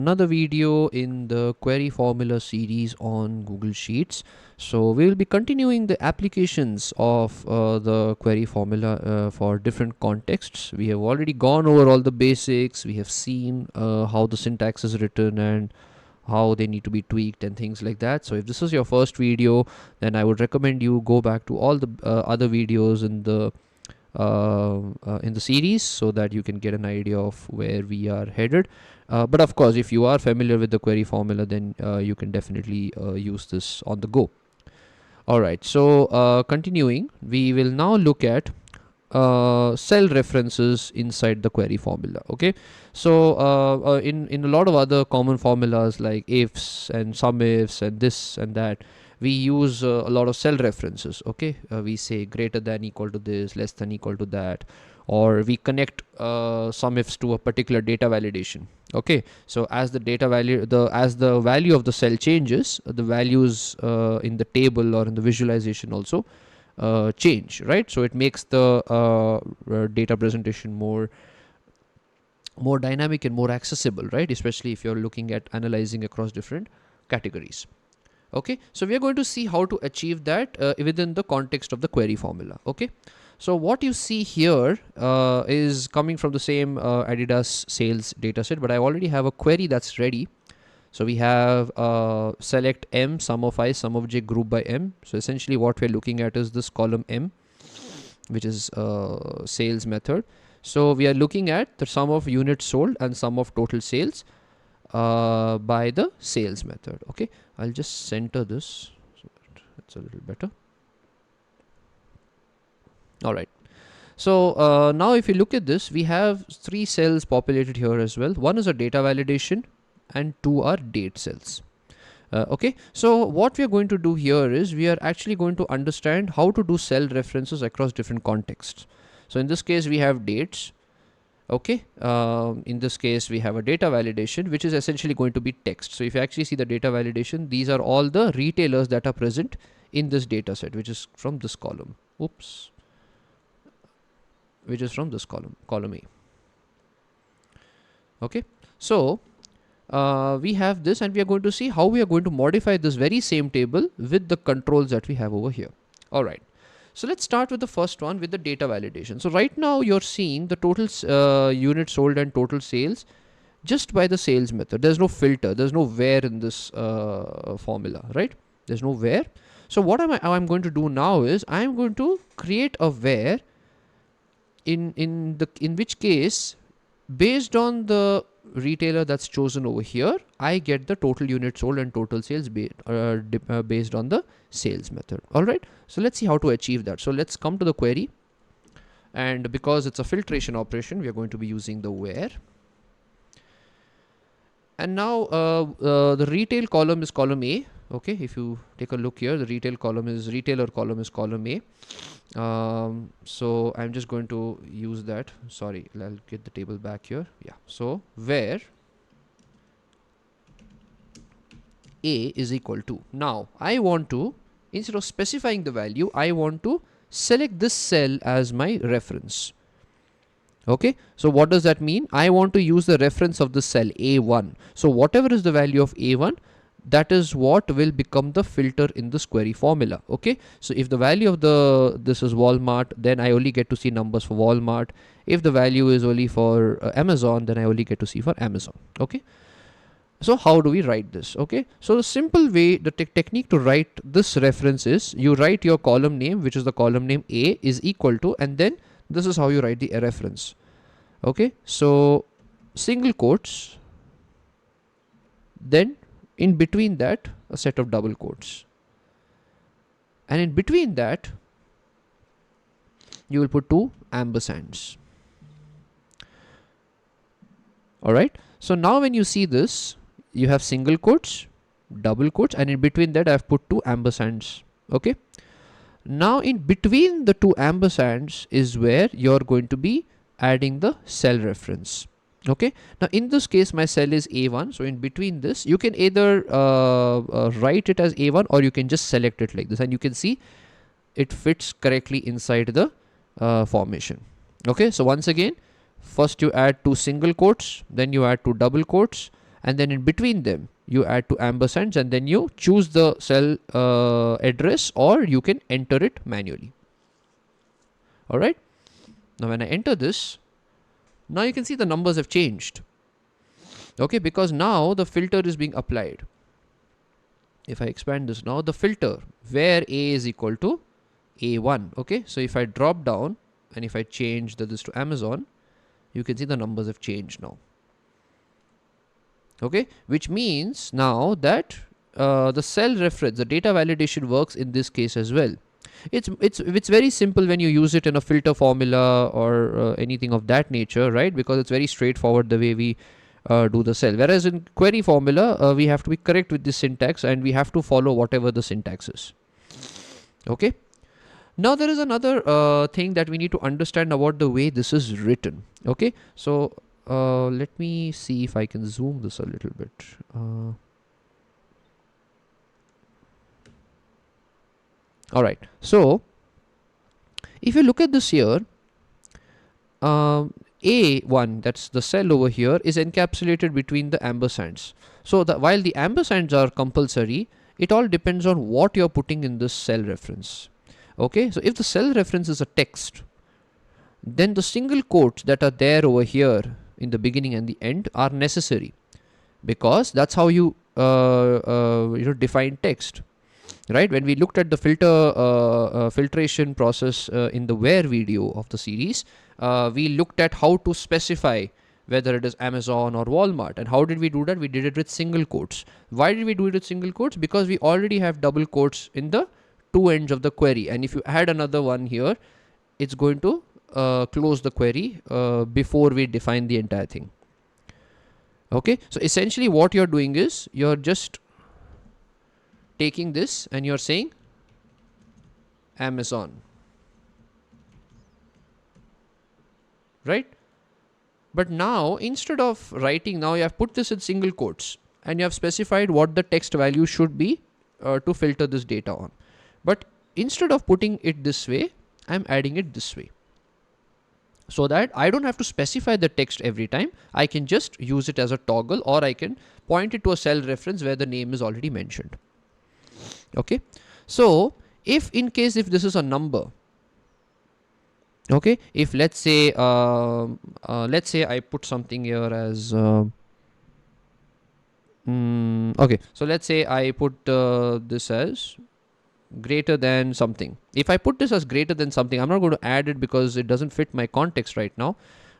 Another video in the query formula series on Google Sheets. So we will be continuing the applications of the query formula for different contexts. We have already gone over all the basics. We have seen how the syntax is written and how they need to be tweaked and things like that. So if this is your first video, then I would recommend you go back to all the other videos in the series so that you can get an idea of where we are headed. But of course, if you are familiar with the query formula, then you can definitely use this on the go. Alright, so continuing, we will now look at cell references inside the query formula. Okay, so in a lot of other common formulas like ifs and sum ifs and this and that, we use a lot of cell references. Okay, we say greater than equal to this, less than equal to that, or we connect sum ifs to a particular data validation. Okay, so as the data value as the value of the cell changes, the values in the table or in the visualization also change, right? So it makes the data presentation more dynamic and more accessible, right? Especially if you're looking at analyzing across different categories. Okay, so we are going to see how to achieve that within the context of the query formula. Okay, so what you see here is coming from the same Adidas sales dataset, but I already have a query that's ready. So we have select M, sum of I, sum of j, group by M. So essentially what we're looking at is this column M, which is sales method. So we are looking at the sum of units sold and sum of total sales by the sales method. Okay, I'll just center this so it's a little better. All right. So now if you look at this, we have 3 cells populated here as well. One is a data validation and 2 are date cells. Okay, so what we are going to do here is we are actually going to understand how to do cell references across different contexts. So in this case, we have dates. Okay, in this case, we have a data validation, which is essentially going to be text. So if you actually see the data validation, these are all the retailers that are present in this data set, which is from this column. Oops. Which is from this column A. Okay, so we have this, and we are going to see how we are going to modify this very same table with the controls that we have over here. All right, so let's start with the first one with the data validation. So right now you're seeing the total units sold and total sales just by the sales method. There's no filter, there's no where in this formula, right? There's no where. So what I'm going to do now is I'm going to create a where in which case, based on the retailer that's chosen over here, I get the total units sold and total sales based on the sales method. All right, so let's see how to achieve that. So let's come to the query, and because it's a filtration operation, we are going to be using the where. And now the retail column is column A. Okay, if you take a look here, the retailer column is column A. So I'm just going to use that. Sorry, I'll get the table back here. Yeah, so where A is equal to, now I want to, instead of specifying the value, I want to select this cell as my reference. Okay, so what does that mean? I want to use the reference of the cell A1. So whatever is the value of A1, that is what will become the filter in this query formula. Okay, so if the value of this is Walmart, then I only get to see numbers for Walmart. If the value is only for Amazon, then I only get to see for Amazon. Okay, so how do we write this? Okay, so the simple way, the technique to write this reference is you write your column name, which is the column name A, is equal to, and then this is how you write the reference. Okay, so single quotes, then in between that a set of double quotes, and in between that you will put 2 ampersands. All right, so now when you see this, you have single quotes, double quotes, and in between that I have put 2 ampersands. Okay, now in between the 2 ampersands is where you're going to be adding the cell reference. Okay, now in this case my cell is A1, so in between this you can either write it as A1 or you can just select it like this, and you can see it fits correctly inside the formation. Okay, so once again, first you add 2 single quotes, then you add 2 double quotes, and then in between them you add two ampersands, and then you choose the cell address, or you can enter it manually. Alright, now when I enter this, now you can see the numbers have changed. Okay, because now the filter is being applied. If I expand this now, the filter where A is equal to A1. Okay, so if I drop down and if I change this to Amazon, you can see the numbers have changed now. Okay, which means now that the cell reference, the data validation works in this case as well. It's very simple when you use it in a filter formula or anything of that nature, right? Because it's very straightforward the way we do the cell. Whereas in query formula, we have to be correct with the syntax, and we have to follow whatever the syntax is. Okay. Now there is another thing that we need to understand about the way this is written. Okay, so let me see if I can zoom this a little bit. All right, so if you look at this here, A1, that's the cell over here, is encapsulated between the ampersands. So while the ampersands are compulsory, it all depends on what you're putting in this cell reference. Okay, so if the cell reference is a text, then the single quotes that are there over here in the beginning and the end are necessary, because that's how you define text, right? When we looked at the filtration process in the where video of the series, we looked at how to specify whether it is Amazon or Walmart. And how did we do that? We did it with single quotes. Why did we do it with single quotes? Because we already have double quotes in the two ends of the query, and if you add another one here, it's going to close the query before we define the entire thing. Okay, so essentially what you're doing is you're just taking this and you're saying Amazon, right? But now instead of writing, now you have put this in single quotes and you have specified what the text value should be to filter this data on. But instead of putting it this way, I'm adding it this way, so that I don't have to specify the text every time. I can just use it as a toggle, or I can point it to a cell reference where the name is already mentioned. Okay, so if this is a number, okay, if let's say I put something here as okay, so let's say I put this as greater than something. If I put this as greater than something, I'm not going to add it because it doesn't fit my context right now.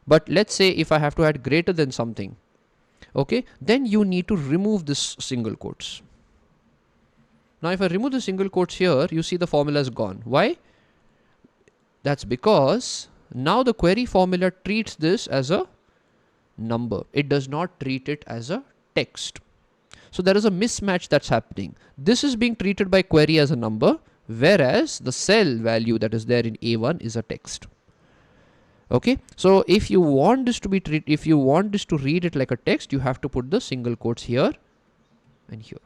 But let's say if I have to add greater than something, okay, then you need to remove this single quotes. Now if I remove the single quotes here, you see the formula is gone. Why? That's because now the query formula treats this as a number. It does not treat it as a text. So there is a mismatch that's happening. This is being treated by query as a number, whereas the cell value that is there in A1 is a text. Okay, so if you want this to be if you want this to read it like a text, you have to put the single quotes here and here.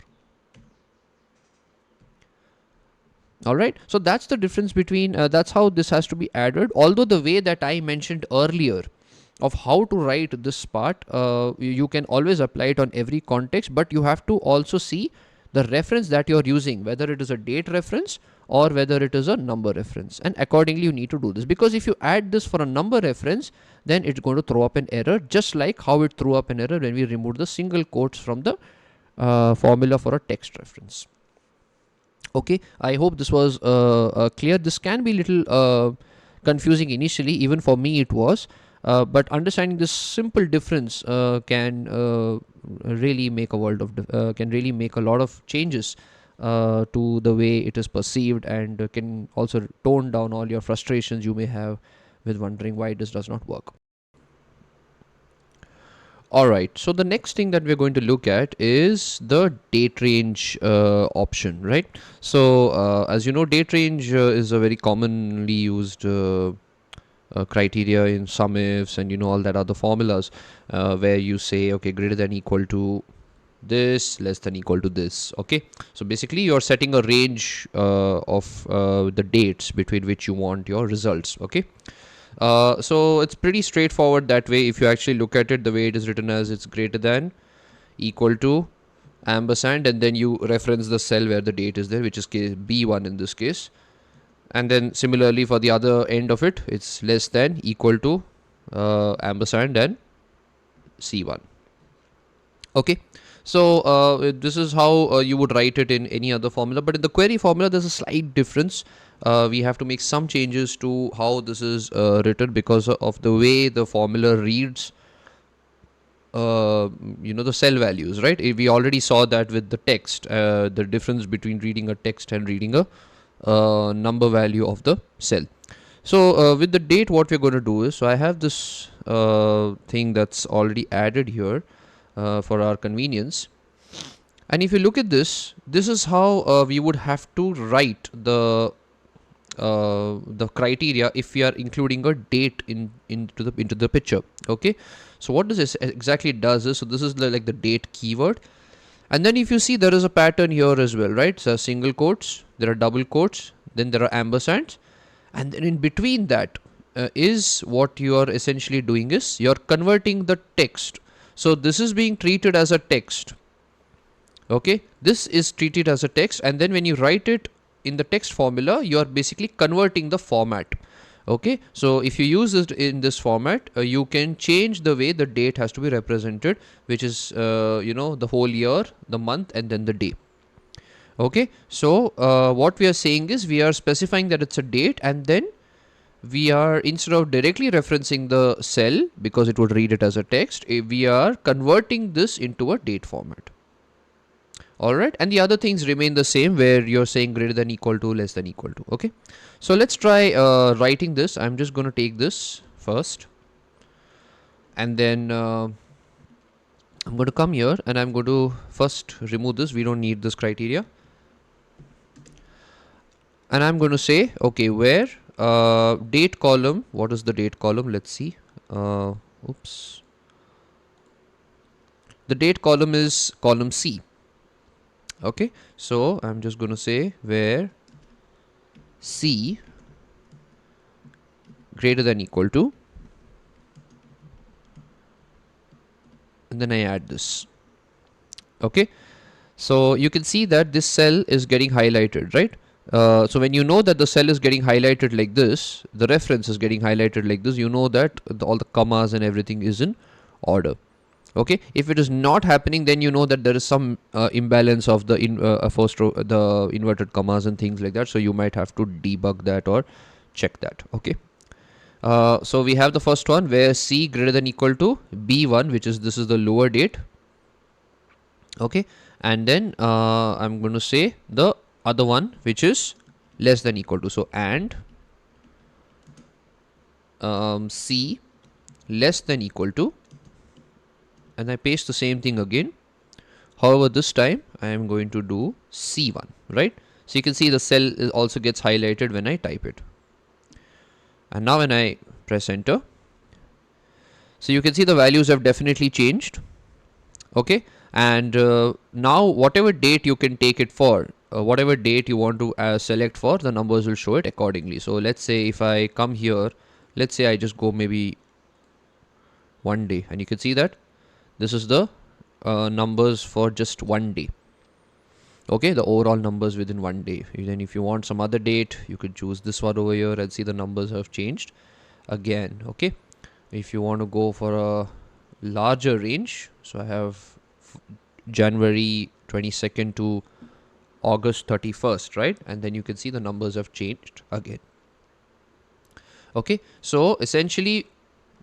All right, so that's the difference between that's how this has to be added. Although the way that I mentioned earlier of how to write this part, you can always apply it on every context, but you have to also see the reference that you're using, whether it is a date reference or whether it is a number reference, and accordingly you need to do this. Because if you add this for a number reference, then it's going to throw up an error, just like how it threw up an error when we removed the single quotes from the formula for a text reference. Okay, I hope this was clear. This can be a little confusing initially, even for me it was. But understanding this simple difference can really make a world of can really make a lot of changes to the way it is perceived, and can also tone down all your frustrations you may have with wondering why this does not work. Alright, so the next thing that we're going to look at is the date range option, right? So as you know, date range is a very commonly used criteria in sum ifs and all that other formulas where you say, okay, greater than equal to this, less than equal to this. Okay, so basically you're setting a range of the dates between which you want your results. Okay, so it's pretty straightforward that way. If you actually look at it, the way it is written as it's greater than equal to ampersand, and then you reference the cell where the date is there, which is case B1 in this case. And then similarly for the other end of it, it's less than, equal to, ampersand and C1. Okay, so this is how you would write it in any other formula, but in the query formula there's a slight difference. We have to make some changes to how this is written because of the way the formula reads the cell values, right? We already saw that with the text, the difference between reading a text and reading a number value of the cell. So with the date, what we're going to do is, so I have this thing that's already added here for our convenience. And if you look at this, this is how we would have to write the criteria if we are including a date into the picture. Okay, so what does this exactly does is, so this is like the date keyword, and then if you see there is a pattern here as well, right? So single quotes, there are double quotes, then there are ampersands, and then in between that is what you are essentially doing is you're converting the text. So this is being treated as a text. Okay, this is treated as a text, and then when you write it in the text formula, you are basically converting the format. Okay, so if you use it in this format, you can change the way the date has to be represented, which is the whole year, the month, and then the day. Okay, so what we are saying is we are specifying that it's a date, and then we are, instead of directly referencing the cell because it would read it as a text, we are converting this into a date format. Alright, and the other things remain the same, where you're saying greater than, equal to, less than, equal to. Okay, so let's try writing this. I'm just going to take this first, and then I'm going to come here and I'm going to first remove this. We don't need this criteria, and I'm going to say, okay, where date column, what is the date column? Let's see. Oops, the date column is column C. Okay, so I'm just going to say where C greater than, equal to, and then I add this. Okay, so you can see that this cell is getting highlighted, right? So when you know that the cell is getting highlighted like this, the reference is getting highlighted like this, you know that all the commas and everything is in order. Okay, if it is not happening, then you know that there is some imbalance of the the inverted commas and things like that, so you might have to debug that or check that. Okay, so we have the first one where C greater than, equal to B1, which is, this is the lower date. Okay, and then I'm going to say the other one which is less than, equal to, so and C less than, equal to, and I paste the same thing again. However, this time I am going to do C1, right? So you can see the cell also gets highlighted when I type it. And now when I press enter, so you can see the values have definitely changed. Okay, and now whatever date you can take it for, whatever date you want to select for, the numbers will show it accordingly. So let's say if I come here, let's say I just go maybe 1 day, and you can see that this is the numbers for just 1 day. Okay, the overall numbers within 1 day. Then if you want some other date, you could choose this one over here and see the numbers have changed again. Okay, if you want to go for a larger range, so I have January 22nd to August 31st, right? And then you can see the numbers have changed again. Okay, so essentially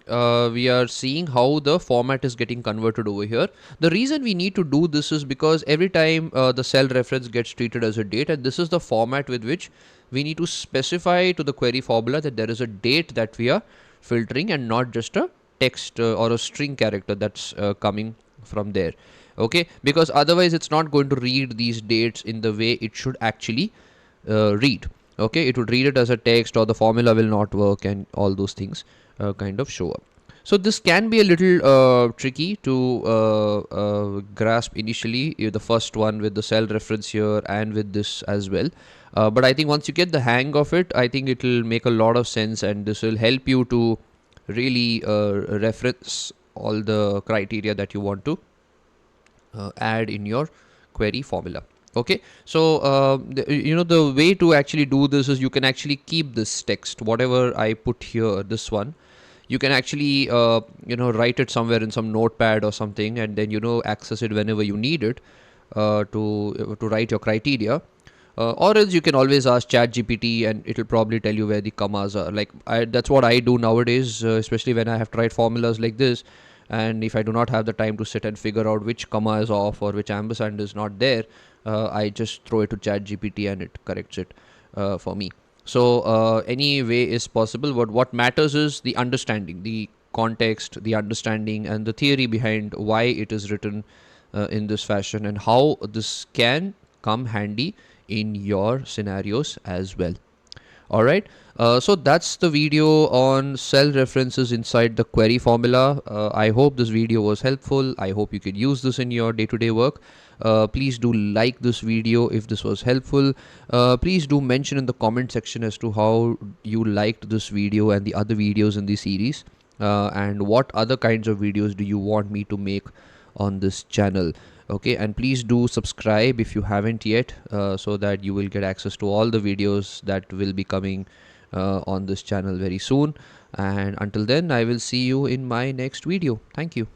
we are seeing how the format is getting converted over here. The reason we need to do this is because every time the cell reference gets treated as a date, and this is the format with which we need to specify to the query formula that there is a date that we are filtering and not just a text or a string character that's coming from there. Okay, because otherwise it's not going to read these dates in the way it should actually read. Okay, it would read it as a text, or the formula will not work, and all those things kind of show up. So this can be a little tricky to grasp initially, the first one with the cell reference here and with this as well. But I think once you get the hang of it, I think it will make a lot of sense, and this will help you to really reference all the criteria that you want to add in your query formula. Okay, so the way to actually do this is you can actually keep this text, whatever I put here, this one, you can actually write it somewhere in some notepad or something, and then access it whenever you need it, to write your criteria. Or else you can always ask ChatGPT and it'll probably tell you where the commas are. Like that's what I do nowadays, especially when I have to write formulas like this. And if I do not have the time to sit and figure out which comma is off or which ampersand is not there, I just throw it to ChatGPT and it corrects it for me. So any way is possible. But what matters is the understanding, the context, the understanding, and the theory behind why it is written in this fashion and how this can come handy in your scenarios as well. All right. So that's the video on cell references inside the query formula. I hope this video was helpful. I hope you could use this in your day-to-day work. Please do like this video if this was helpful. Please do mention in the comment section as to how you liked this video and the other videos in the series, and what other kinds of videos do you want me to make on this channel. Okay, and please do subscribe if you haven't yet, so that you will get access to all the videos that will be coming on this channel very soon. And until then, I will see you in my next video. Thank you.